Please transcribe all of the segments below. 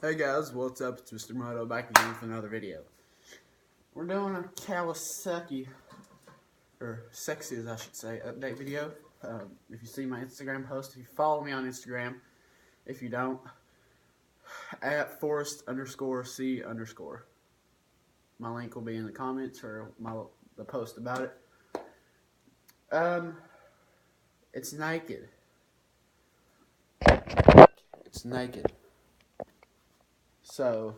Hey guys, what's up? It's Mr. Moto back again with another video. We're doing a Kawasaki, or Sexy as I should say, update video. If you see my Instagram post, if you follow me on Instagram, if you don't, at Forrest_C_. My link will be in the comments or the post about it. It's naked. It's naked. So,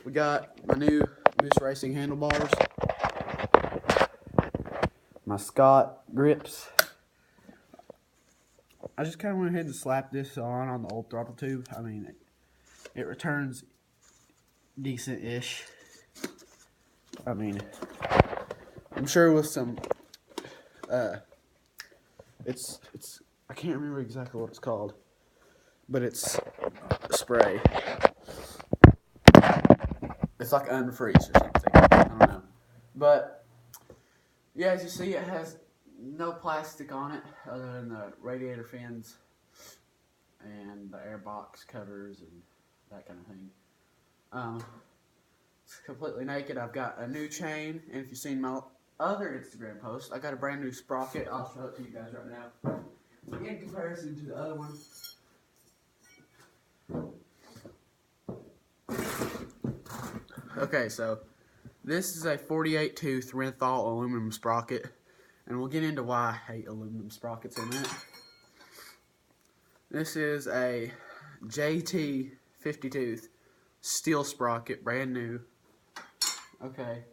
we got my new Moose Racing handlebars, my Scott grips. I just kind of went ahead and slapped this on the old throttle tube. I mean, it returns decent-ish. I mean, I'm sure with some, it's I can't remember exactly what it's called, but it's spray. It's like unfreeze or something. I don't know. But, yeah, as you see, it has no plastic on it other than the radiator fins and the airbox covers and that kind of thing. It's completely naked. I've got a new chain, and if you've seen my other Instagram post, I got a brand new sprocket. I'll show it to you guys right now. In comparison to the other one, okay, so this is a 48 tooth Renthal aluminum sprocket, and we'll get into why I hate aluminum sprockets in a minute. This is a JT 50 tooth steel sprocket, brand new. Okay,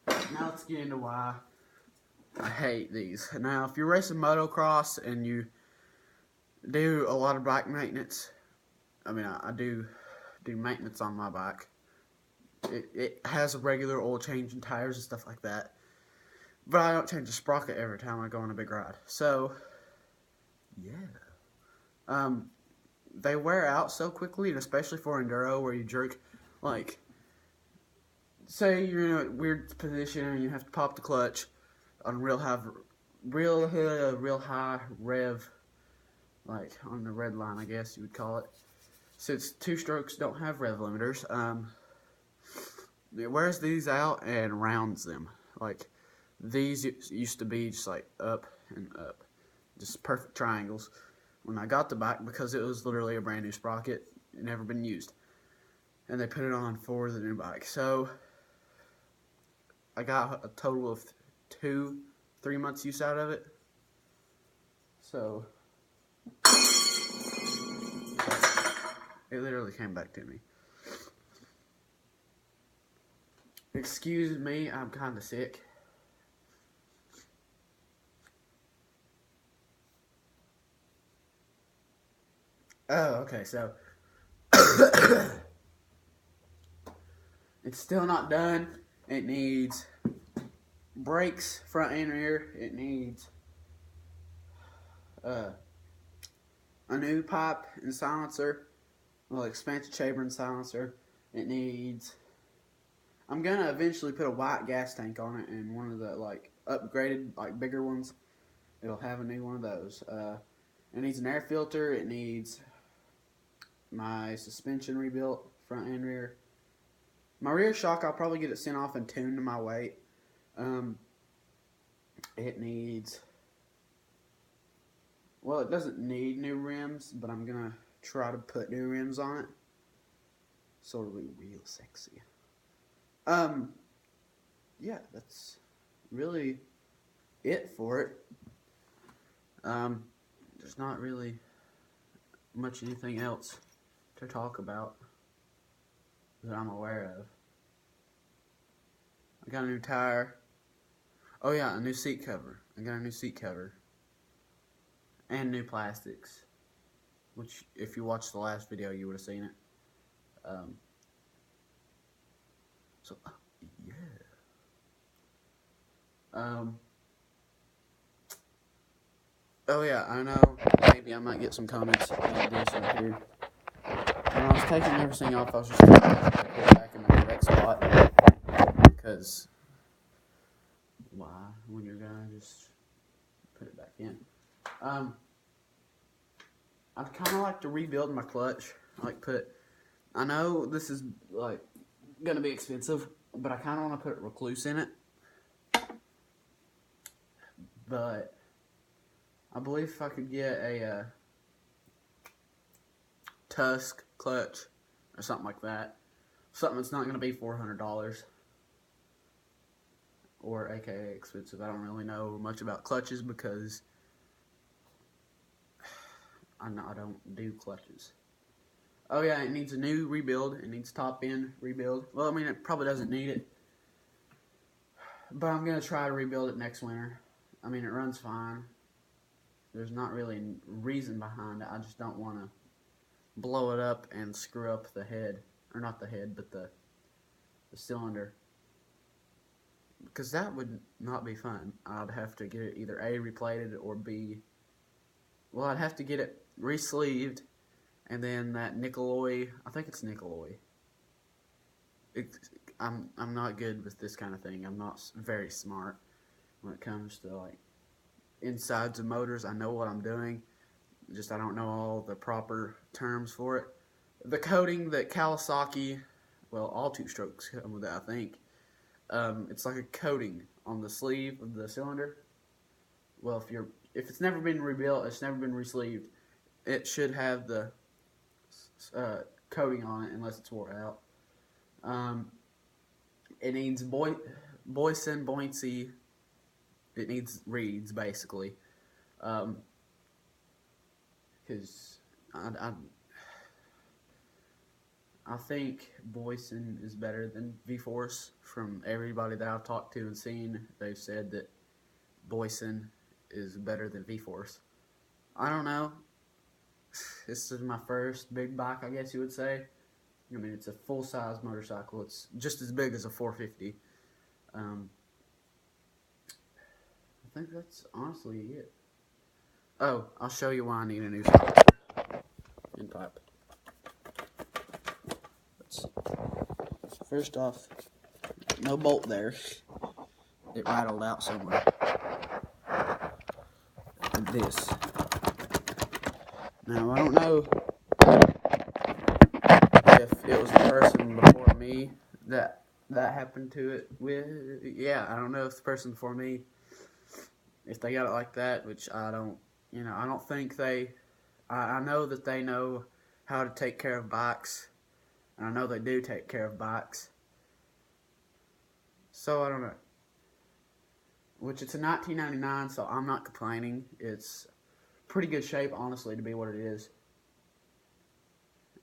now let's get into why I hate these. Now, if you're racing motocross and you do a lot of bike maintenance, I mean, I do maintenance on my bike. It has a regular oil change and tires and stuff like that. But I don't change the sprocket every time I go on a big ride. So, yeah. They wear out so quickly, and especially for enduro where you jerk, like, say you're in a weird position and you have to pop the clutch on real high rev, like on the red line, I guess you would call it. Since two strokes don't have rev limiters, it wears these out and rounds them. Like, these used to be just like up and up, just perfect triangles. When I got the bike, because it was literally a brand new sprocket, it never been used, and they put it on for the new bike. So I got a total of 2-3 months use out of it. So it literally came back to me. Excuse me, I'm kind of sick. Oh, okay, so it's still not done. It needs brakes, front and rear. It needs a new pipe and silencer, well, expansion chamber and silencer. It needs, I'm gonna eventually put a white gas tank on it, and one of the like upgraded, like bigger ones, it'll have a new one of those. It needs an air filter. It needs my suspension rebuilt, front and rear. My rear shock, I'll probably get it sent off and tuned to my weight. It needs, well, it doesn't need new rims, but I'm gonna try to put new rims on it, so it'll be real sexy. Yeah, that's really it for it. There's not really much anything else to talk about that I'm aware of. I got a new tire. Oh yeah, a new seat cover. I got a new seat cover. And new plastics. Which, if you watched the last video, you would have seen it. So, yeah. Oh yeah, I know. Maybe I might get some comments like this right here. When I was taking everything off, I was just trying to put it back in the correct spot. Because, why? When you're gonna just put it back in. I'd kind of like to rebuild my clutch. I like put I know this is like gonna be expensive, but I kind of want to put Recluse in it. But I believe if I could get a Tusk clutch or something like that, something that's not gonna be $400 or AKA expensive. I don't really know much about clutches because I don't do clutches. Oh yeah, it needs a new rebuild. It needs top end rebuild. Well, I mean, it probably doesn't need it, but I'm gonna try to rebuild it next winter. I mean, it runs fine. There's not really a reason behind it. I just don't want to blow it up and screw up the head, or not the head, but the cylinder, because that would not be fun. I'd have to get it either A, replated, or B, well, I'd have to get it re-sleeved, and then that Nickeloy, I think it's Nickeloy. I'm not good with this kind of thing. I'm not very smart when it comes to like insides of motors. I know what I'm doing, just I don't know all the proper terms for it. The coating that Kawasaki, well, all two-strokes come with it, I think. It's like a coating on the sleeve of the cylinder. Well, if it's never been rebuilt, it's never been re-sleeved, it should have the coating on it unless it's wore out. It needs buoyancy. It needs reeds basically, because I think Boyson is better than V-Force. From everybody that I've talked to and seen, they've said that Boyson is better than V-Force. I don't know. This is my first big bike, I guess you would say. I mean, it's a full-size motorcycle. It's just as big as a 450. I think that's honestly it. Oh, I'll show you why I need a new end pipe. First off, no bolt there. It rattled out somewhere. And this. Now, I don't know if it was the person before me that happened to it with. Yeah, I don't know if the person before me, if they got it like that, which I don't, I don't think I know that they know how to take care of bikes, and I know they do take care of bikes. So, I don't know. Which it's a 1999, so I'm not complaining. It's pretty good shape, honestly, to be what it is.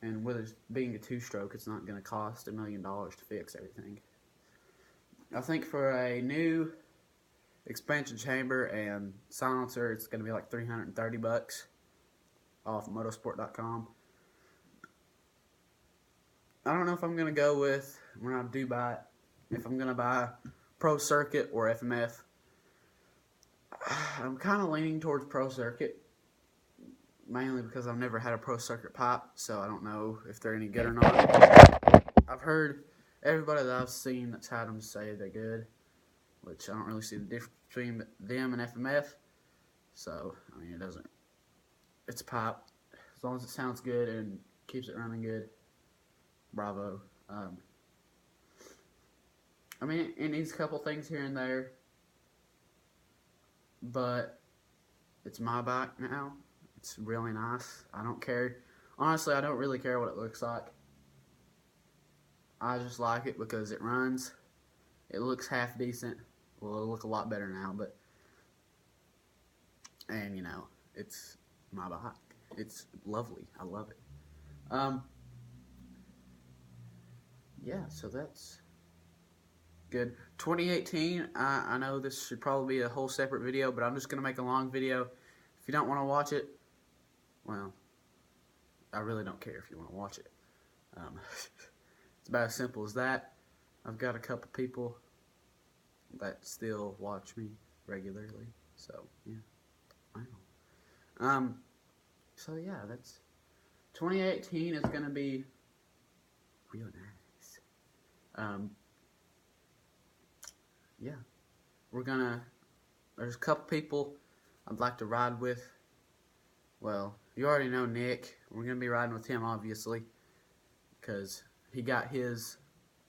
And with it being a two-stroke, it's not going to cost $1 million to fix everything. I think for a new expansion chamber and silencer, it's going to be like $330 off motorsport.com. I don't know if I'm going to go with, when I do buy it, if I'm going to buy Pro Circuit or FMF. I'm kind of leaning towards Pro Circuit, mainly because I've never had a Pro Circuit pipe, so I don't know if they're any good or not. I've heard everybody that I've seen that's had them say they're good, which I don't really see the difference between them and FMF. So, I mean, it's a pipe. As long as it sounds good and keeps it running good, bravo. I mean, it needs a couple things here and there, but it's my bike now. It's really nice. I don't care. Honestly, I don't really care what it looks like. I just like it because it runs. It looks half decent. Well, it'll look a lot better now, but... And, it's my bike. It's lovely. I love it. Yeah, so that's good. 2018, I know this should probably be a whole separate video, but I'm just going to make a long video. If you don't want to watch it, well, I really don't care if you want to watch it. It's about as simple as that. I've got a couple people that still watch me regularly, so yeah, I know. So yeah, that's 2018 is gonna be real nice. Yeah, there's a couple people I'd like to ride with. Well, you already know Nick. We're gonna be riding with him, obviously. because he got his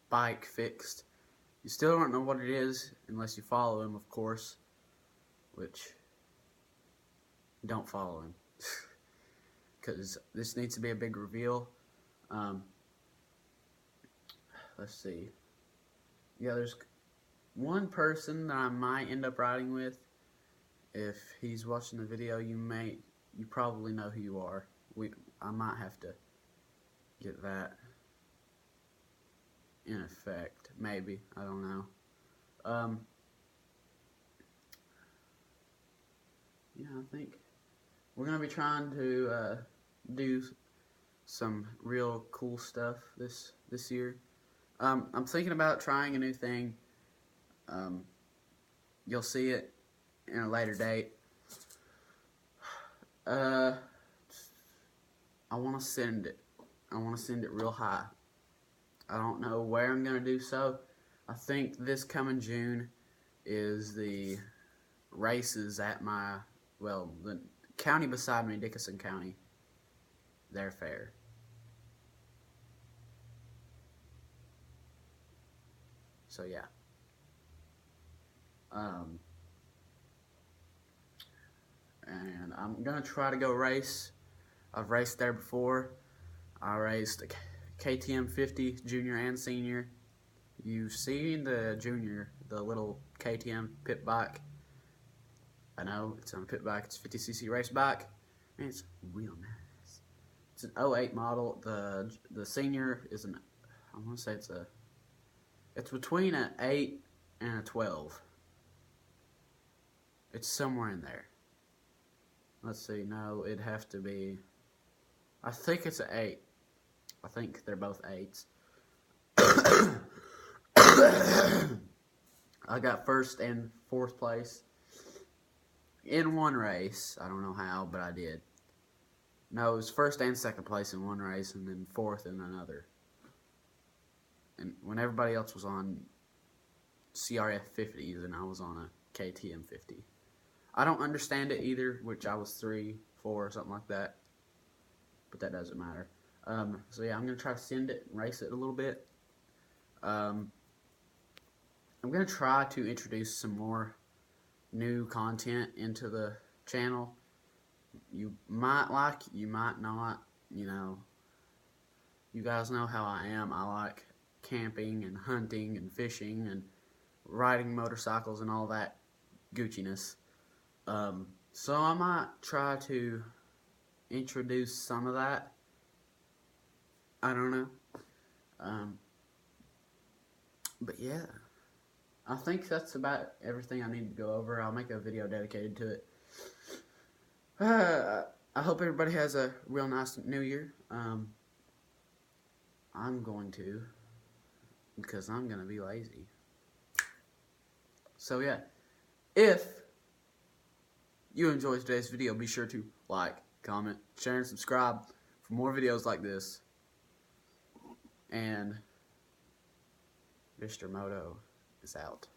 bike fixed. You still don't know what it is unless you follow him, of course, which, don't follow him, because this needs to be a big reveal. Let's see. Yeah, there's one person that I might end up riding with. If he's watching the video, you probably know who you are. I might have to get that in effect, maybe, I don't know. Yeah, I think we're gonna be trying to do some real cool stuff this year. I'm thinking about trying a new thing. You'll see it in a later date. I want to send it. I want to send it real high. I don't know where I'm going to do so. I think this coming June is the races at the county beside me, Dickinson County, their fair. So yeah. And I'm going to try to go race. I've raced there before. I raced a KTM 50 junior and senior. You've seen the junior, the little KTM pit bike. I know, it's on a pit bike. It's a 50cc race bike. Man, it's real nice. It's an 08 model. The senior is I want to say it's between an 8 and a 12. It's somewhere in there. Let's see, no, it'd have to be, I think it's an 8. I think they're both 8s. I got first and fourth place in one race. I don't know how, but I did. No, it was first and second place in one race, and then fourth in another. And when everybody else was on CRF 50s, and I was on a KTM 50. I don't understand it either, which I was 3, 4, something like that. But that doesn't matter. So yeah, I'm going to try to send it and race it a little bit. I'm going to try to introduce some more new content into the channel. You might like, you might not, you know. You guys know how I am. I like camping and hunting and fishing and riding motorcycles and all that Gucci-ness. So I might try to introduce some of that. I don't know. But yeah, I think that's about everything I need to go over. I'll make a video dedicated to it. I hope everybody has a real nice New Year. I'm going to, because I'm going to be lazy. So yeah, if you enjoyed today's video, be sure to like, comment, share, and subscribe for more videos like this. And Mr. Moto is out.